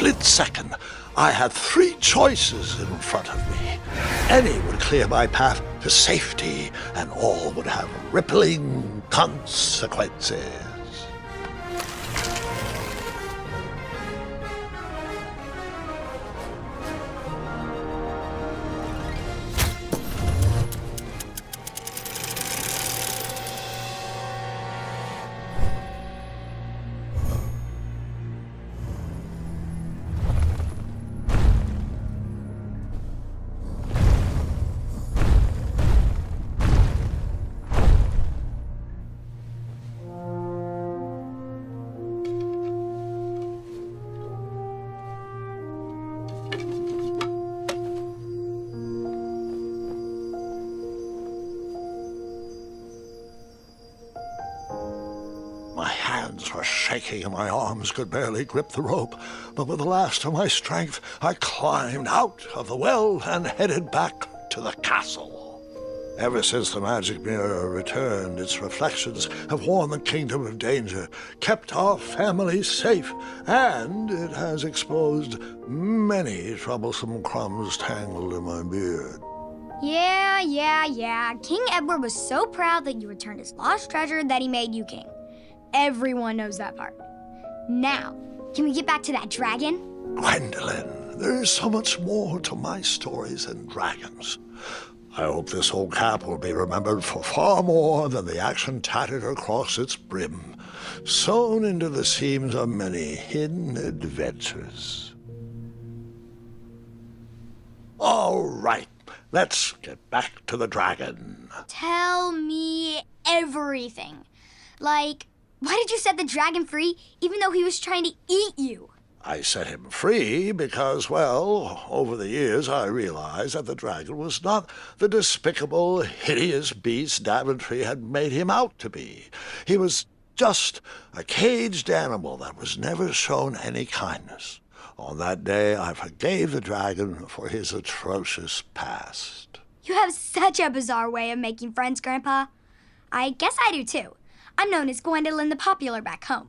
split second, I had three choices in front of me. Any would clear my path to safety, and all would have rippling consequences. My hands were shaking and my arms could barely grip the rope, but with the last of my strength, I climbed out of the well and headed back to the castle. Ever since the magic mirror returned, its reflections have warned the kingdom of danger, kept our family safe, and it has exposed many troublesome crumbs tangled in my beard. Yeah. King Edward was so proud that you returned his lost treasure that he made you king. Everyone knows that part. Now, can we get back to that dragon? Gwendolyn, there is so much more to my stories than dragons. I hope this old cap will be remembered for far more than the action tattered across its brim, sewn into the seams of many hidden adventures. All right, let's get back to the dragon. Tell me everything. Like, why did you set the dragon free even though he was trying to eat you? I set him free because, well, over the years I realized that the dragon was not the despicable, hideous beast Daventry had made him out to be. He was just a caged animal that was never shown any kindness. On that day, I forgave the dragon for his atrocious past. You have such a bizarre way of making friends, Grandpa. I guess I do too. I'm known as Gwendolyn the Popular back home,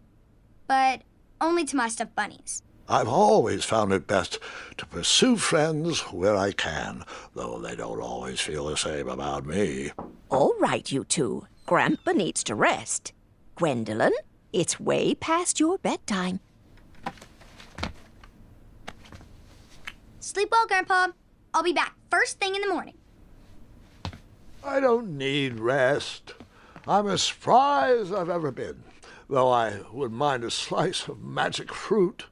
but only to my stuffed bunnies. I've always found it best to pursue friends where I can, though they don't always feel the same about me. All right, you two. Grandpa needs to rest. Gwendolyn, it's way past your bedtime. Sleep well, Grandpa. I'll be back first thing in the morning. I don't need rest. I'm as spry as I've ever been, though I wouldn't mind a slice of magic fruit.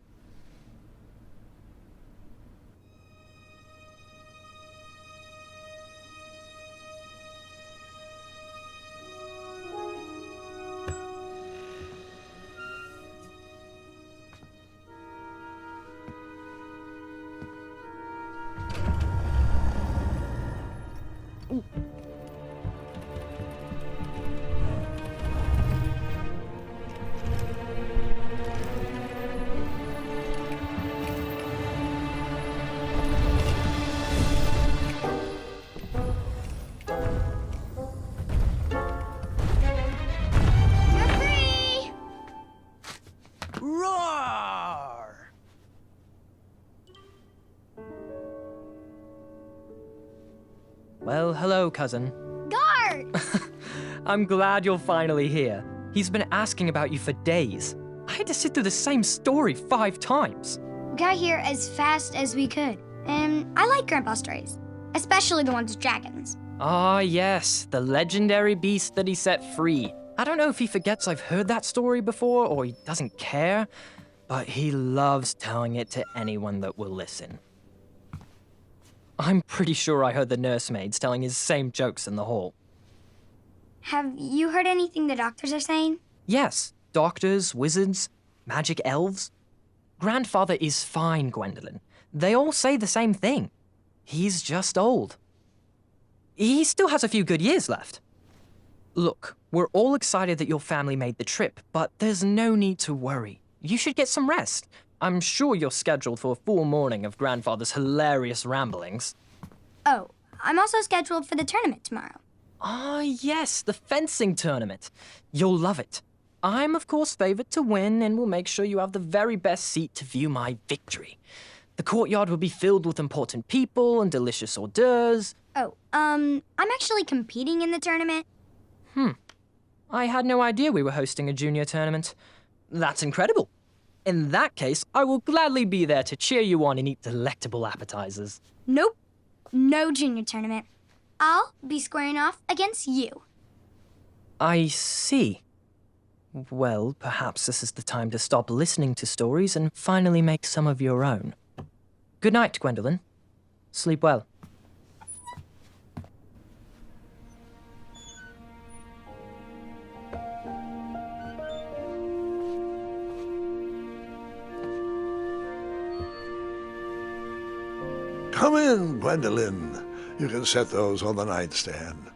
Roar! Well, hello, cousin. Guard! I'm glad you're finally here. He's been asking about you for days. I had to sit through the same story 5 times. We got here as fast as we could, and I like Grandpa's stories, especially the ones with dragons. Ah, yes, the legendary beast that he set free. I don't know if he forgets I've heard that story before or he doesn't care, but he loves telling it to anyone that will listen. I'm pretty sure I heard the nursemaids telling his same jokes in the hall. Have you heard anything the doctors are saying? Yes, doctors, wizards, magic elves. Grandfather is fine, Gwendolyn. They all say the same thing. He's just old. He still has a few good years left. Look, we're all excited that your family made the trip, but there's no need to worry. You should get some rest. I'm sure you're scheduled for a full morning of Grandfather's hilarious ramblings. Oh, I'm also scheduled for the tournament tomorrow. Ah, yes, the fencing tournament. You'll love it. I'm of course favored to win and will make sure you have the very best seat to view my victory. The courtyard will be filled with important people and delicious hors d'oeuvres. Oh, I'm actually competing in the tournament. I had no idea we were hosting a junior tournament. That's incredible. In that case, I will gladly be there to cheer you on and eat delectable appetizers. Nope, no junior tournament. I'll be squaring off against you. I see. Well, perhaps this is the time to stop listening to stories and finally make some of your own. Good night, Gwendolyn. Sleep well. Come in, Gwendolyn. You can set those on the nightstand.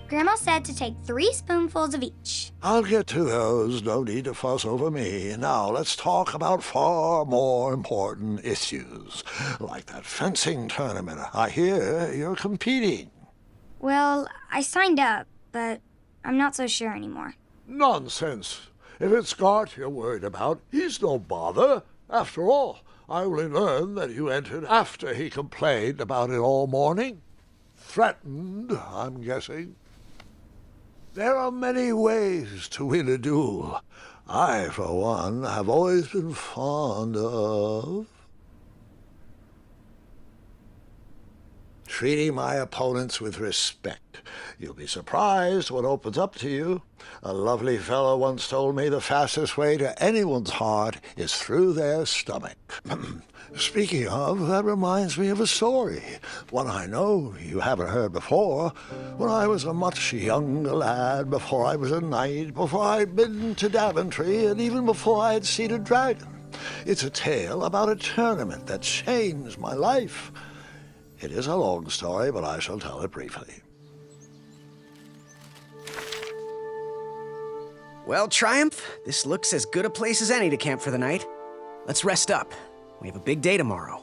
Grandma said to take 3 spoonfuls of each. I'll get to those. No need to fuss over me. Now let's talk about far more important issues, like that fencing tournament. I hear you're competing. Well, I signed up, but I'm not so sure anymore. Nonsense. If it's Scott you're worried about, he's no bother. After all, I only learned that you entered after he complained about it all morning. Threatened, I'm guessing. There are many ways to win a duel. I, for one, have always been fond of treating my opponents with respect. You'll be surprised what opens up to you. A lovely fellow once told me the fastest way to anyone's heart is through their stomach. Speaking of, that reminds me of a story, one I know you haven't heard before. When I was a much younger lad, before I was a knight, before I'd been to Daventry, and even before I had seen a dragon. It's a tale about a tournament that changed my life. It is a long story, but I shall tell it briefly. Well, Triumph, this looks as good a place as any to camp for the night. Let's rest up. We have a big day tomorrow.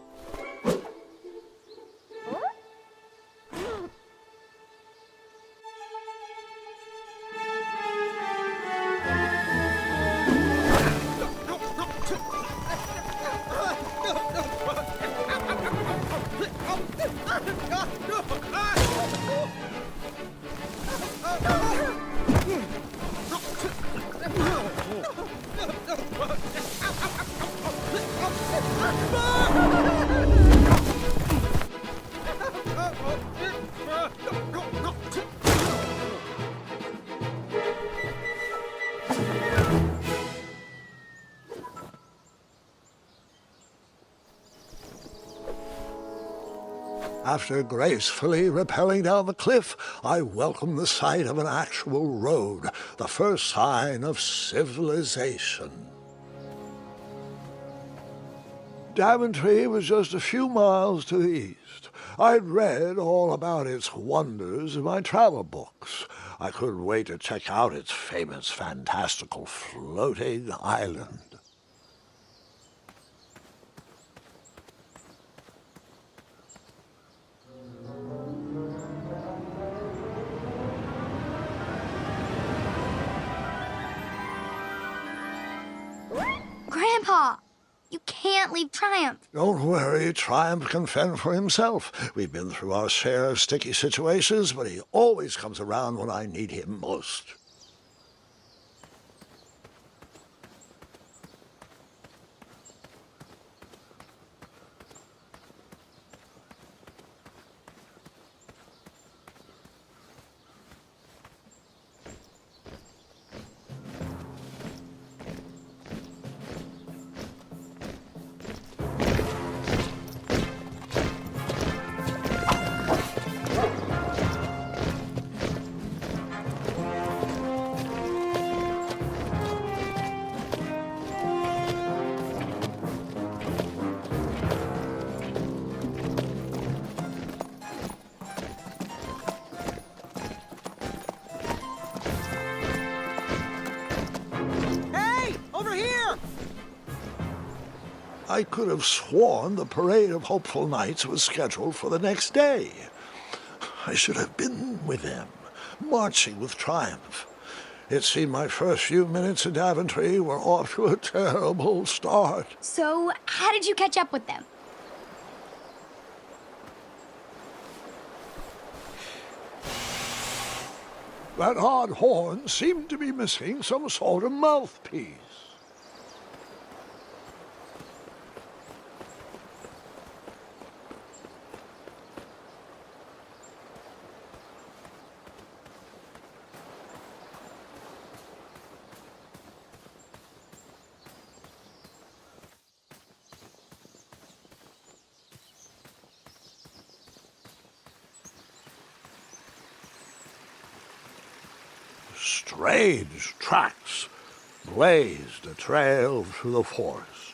After gracefully rappelling down the cliff, I welcomed the sight of an actual road, the first sign of civilization. Daventry was just a few miles to the east. I'd read all about its wonders in my travel books. I couldn't wait to check out its famous, fantastical floating island. Grandpa, you can't leave Triumph. Don't worry, Triumph can fend for himself. We've been through our share of sticky situations, but he always comes around when I need him most. I could have sworn the Parade of Hopeful Knights was scheduled for the next day. I should have been with them. marching with triumph. It seemed my first few minutes in Daventry were off to a terrible start. So, how did you catch up with them? That odd horn seemed to be missing some sort of mouthpiece. Strange tracks blazed a trail through the forest.